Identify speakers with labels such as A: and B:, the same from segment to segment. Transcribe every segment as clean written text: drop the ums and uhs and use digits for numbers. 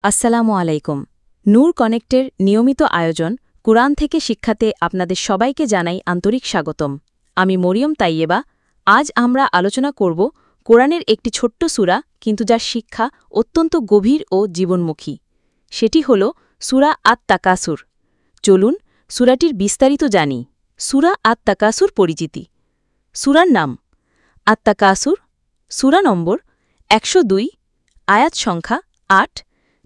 A: আসসালামু আলাইকুম। নূর কানেক্টের নিয়মিত আয়োজন কুরআন থেকে শিক্ষাতে আপনাদের সবাইকে জানাই আন্তরিক স্বাগতম। আমি মরিয়ম তাইয়েবা। আজ আমরা আলোচনা করব কোরআনের একটি ছোট্ট সূরা, কিন্তু যার শিক্ষা অত্যন্ত গভীর ও জীবনমুখী। সেটি হল সূরা আত-তাকাসুর। চলুন সূরাটির বিস্তারিত জানি। সূরা আত-তাকাসুর পরিচিতি। সূরার নাম আত-তাকাসুর, সূরা নম্বর ১০২, আয়াত সংখ্যা ৮,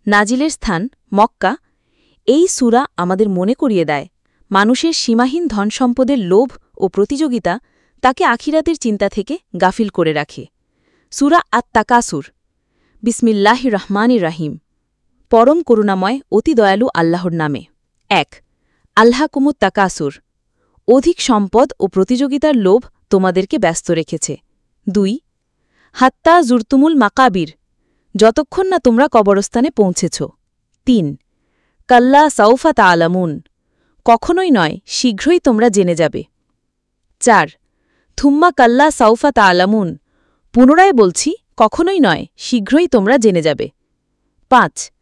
A: নাজিলের স্থান মক্কা। এই সূরা আমাদের মনে করিয়ে দেয় মানুষের সীমাহীন ধনসম্পদের লোভ ও প্রতিযোগিতা তাকে আখিরাতের চিন্তা থেকে গাফিল করে রাখে। সূরা আত-তাকাসুর। বিসমিল্লাহির রহমানির রহিম। পরম করুণাময় অতি দয়ালু আল্লাহর নামে। ১. আল্লাহকুমুত তাকাসুর। অধিক সম্পদ ও প্রতিযোগিতার লোভ তোমাদেরকে ব্যস্ত রেখেছে। ২. হাত্তা জুরতুমুল মাকাবির। যতক্ষণ না তোমরা কবরস্থানে পৌঁছেছ। ৩. কাল্লা সাউফা তা'লামুন। কখনোই নয়, শীঘ্রই তোমরা জেনে যাবে। ৪. থুম্মা কাল্লা সাউফা তা'লামুন। পুনরায় বলছি, কখনোই নয়, শীঘ্রই তোমরা জেনে যাবে। ৫.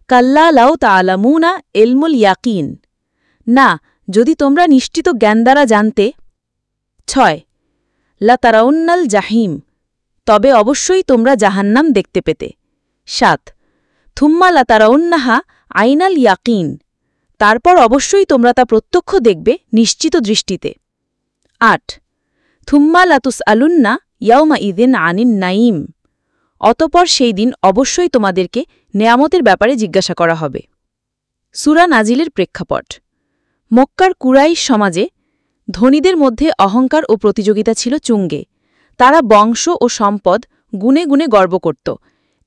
A: কাল্লা লাউ তা'লামুনা ইলমুল ইয়াকিন। না, যদি তোমরা নিশ্চিত জ্ঞান দ্বারা জানতে। ৬. লা তারাউন্নাল জাহিম। তবে অবশ্যই তোমরা জাহান্নাম দেখতে পেতে। ৭. থুম্মা লা তারাউন্নাহা আইনাল ইয়াকিন। তারপর অবশ্যই তোমরা তা প্রত্যক্ষ দেখবে নিশ্চিত দৃষ্টিতে। ৮. থুম্মা লাতুস আলুন্না ইয়াউমা ইদিন আনিন নাইম। অতপর সেই দিন অবশ্যই তোমাদেরকে নেয়ামতের ব্যাপারে জিজ্ঞাসা করা হবে। সূরা নাজিলের প্রেক্ষাপট। মক্কার কুরাইশ সমাজে ধনীদের মধ্যে অহংকার ও প্রতিযোগিতা ছিল চুঙ্গে। তারা বংশ ও সম্পদ গুণে গুণে গর্ব করত,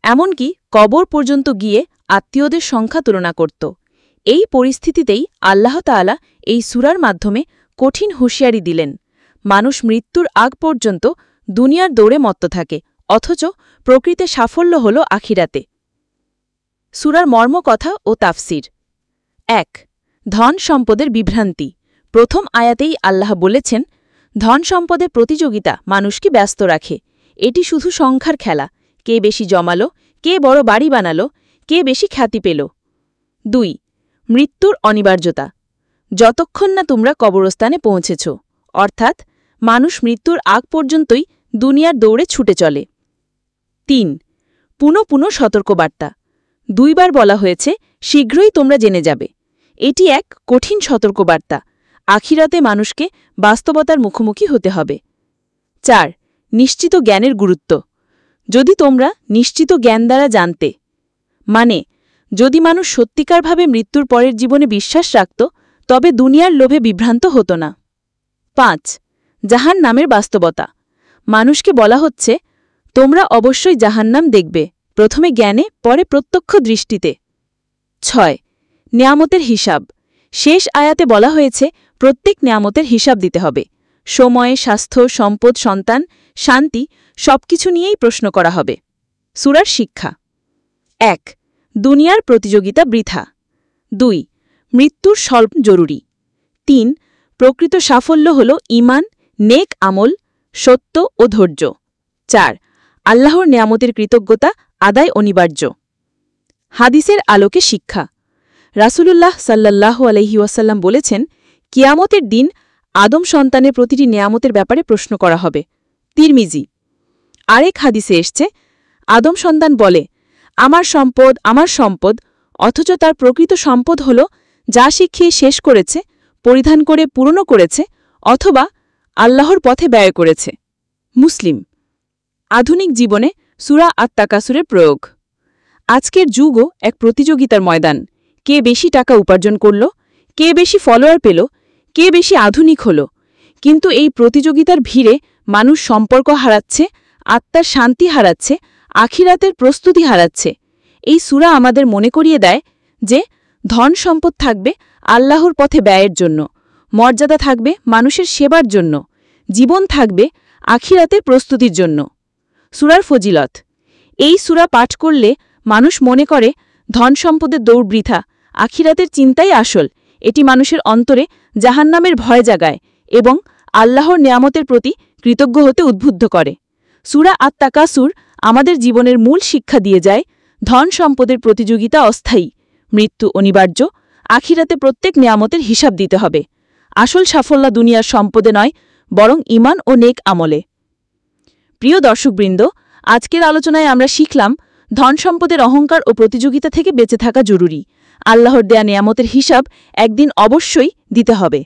A: এমনকি কবর পর্যন্ত গিয়ে আত্মীয়দের সংখ্যা তুলনা করত। এই পরিস্থিতিতেই আল্লাহ তাআলা এই সূরার মাধ্যমে কঠিন হুঁশিয়ারি দিলেন। মানুষ মৃত্যুর আগ পর্যন্ত দুনিয়ার দৌড়ে মত্ত থাকে, অথচ প্রকৃত সাফল্য হল আখিরাতে। সূরার মর্মকথা ও তাফসির। ১. ধন সম্পদের বিভ্রান্তি। প্রথম আয়াতেই আল্লাহ বলেছেন, ধন সম্পদের প্রতিযোগিতা মানুষকে ব্যস্ত রাখে। এটি শুধু সংখ্যার খেলা। কে বেশি জমালো, কে বড় বাড়ি বানালো, কে বেশি খ্যাতি পেল। ২. মৃত্যুর অনিবার্যতা। যতক্ষণ না তোমরা কবরস্থানে পৌঁছেছ, অর্থাৎ মানুষ মৃত্যুর আগ পর্যন্তই দুনিয়ার দৌড়ে ছুটে চলে। ৩. পুনঃ সতর্কবার্তা। ২ বার বলা হয়েছে, শীঘ্রই তোমরা জেনে যাবে। এটি এক কঠিন সতর্কবার্তা। আখিরাতে মানুষকে বাস্তবতার মুখোমুখি হতে হবে। ৪. নিশ্চিত জ্ঞানের গুরুত্ব। যদি তোমরা নিশ্চিত জ্ঞান দ্বারা জানতে, মানে যদি মানুষ সত্যিকারভাবে মৃত্যুর পরের জীবনে বিশ্বাস রাখত, তবে দুনিয়ার লোভে বিভ্রান্ত হতো না। ৫. জাহান্নামের বাস্তবতা। মানুষকে বলা হচ্ছে, তোমরা অবশ্যই জাহান্নাম দেখবে, প্রথমে জ্ঞানে, পরে প্রত্যক্ষ দৃষ্টিতে। ৬. নেয়ামতের হিসাব। শেষ আয়াতে বলা হয়েছে, প্রত্যেক নেয়ামতের হিসাব দিতে হবে। সময়, স্বাস্থ্য, সম্পদ, সন্তান, শান্তি সবকিছু নিয়েই প্রশ্ন করা হবে। সূরার শিক্ষা। ১. দুনিয়ার প্রতিযোগিতা বৃথা। ২. মৃত্যুর স্বল্প জরুরি। ৩. প্রকৃত সাফল্য হল ঈমান, নেক আমল, সত্য ও ধৈর্য। ৪. আল্লাহর নেয়ামতের কৃতজ্ঞতা আদায় অনিবার্য। হাদিসের আলোকে শিক্ষা। রাসূলুল্লাহ সাল্লাল্লাহু আলাইহি ওয়াসাল্লাম বলেছেন, কিয়ামতের দিন আদম সন্তানের প্রতিটি নেয়ামতের ব্যাপারে প্রশ্ন করা হবে। তিরমিজি। আরেক হাদিসে এসছে, আদম সন্তান বলে, আমার সম্পদ, আমার সম্পদ, অথচ তার প্রকৃত সম্পদ হল যা শিখিয়ে শেষ করেছে, পরিধান করে পূর্ণ করেছে, অথবা আল্লাহর পথে ব্যয় করেছে। মুসলিম। আধুনিক জীবনে সূরা আত-তাকাসুরের প্রয়োগ। আজকের যুগও এক প্রতিযোগিতার ময়দান। কে বেশি টাকা উপার্জন করল, কে বেশি ফলোয়ার পেল, কে বেশি আধুনিক হল। কিন্তু এই প্রতিযোগিতার ভিড়ে মানুষ সম্পর্ক হারাচ্ছে, আত্মার শান্তি হারাচ্ছে, আখিরাতের প্রস্তুতি হারাচ্ছে। এই সূরা আমাদের মনে করিয়ে দেয় যে ধন সম্পদ থাকবে আল্লাহর পথে ব্যয়ের জন্য, মর্যাদা থাকবে মানুষের সেবার জন্য, জীবন থাকবে আখিরাতের প্রস্তুতির জন্য। সূরার ফজিলত। এই সূরা পাঠ করলে মানুষ মনে করে ধন সম্পদের দৌড় বৃথা, আখিরাতের চিন্তাই আসল। এটি মানুষের অন্তরে জাহান্নামের ভয় জাগায় এবং আল্লাহর নেয়ামতের প্রতি কৃতজ্ঞ হতে উদ্বুদ্ধ করে। সূরা আত-তাকাসুর আমাদের জীবনের মূল শিক্ষা দিয়ে যায়,
B: ধন সম্পদের প্রতিযোগিতা অস্থায়ী, মৃত্যু অনিবার্য, আখিরাতে প্রত্যেক নিয়ামতের হিসাব দিতে হবে। আসল সাফল্য দুনিয়ার সম্পদে নয়, বরং ঈমান ও নেক আমলে। প্রিয় দর্শকবৃন্দ, আজকের আলোচনায় আমরা শিখলাম ধন সম্পদের অহংকার ও প্রতিযোগিতা থেকে বেঁচে থাকা জরুরি। আল্লাহর দেয়া নিয়ামতের হিসাব একদিন অবশ্যই দিতে হবে।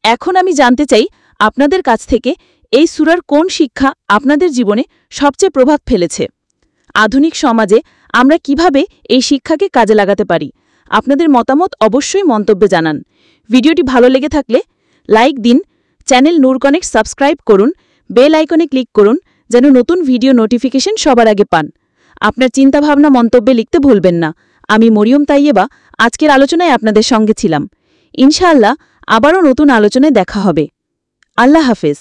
B: এখন আমি জানতে চাই আপনাদের কাছ থেকে এই সূরার কোন শিক্ষা আপনাদের জীবনে সবচেয়ে প্রভাব ফেলেছে। আধুনিক সমাজে আমরা কিভাবে এই শিক্ষাকে কাজে লাগাতে পারি? আপনাদের মতামত অবশ্যই মন্তব্যে জানান। ভিডিওটি ভালো লেগে থাকলে লাইক দিন, চ্যানেল নূর কানেক্ট সাবস্ক্রাইব করুন, বেল আইকনে ক্লিক করুন যেন নতুন ভিডিও নোটিফিকেশন সবার আগে পান। আপনার চিন্তাভাবনা মন্তব্যে লিখতে ভুলবেন না। আমি মরিয়ম তাইয়েবা আজকের আলোচনায় আপনাদের সঙ্গে ছিলাম। ইনশাআল্লাহ আবারও নতুন আলোচনায় দেখা হবে। আল্লাহ হাফেজ।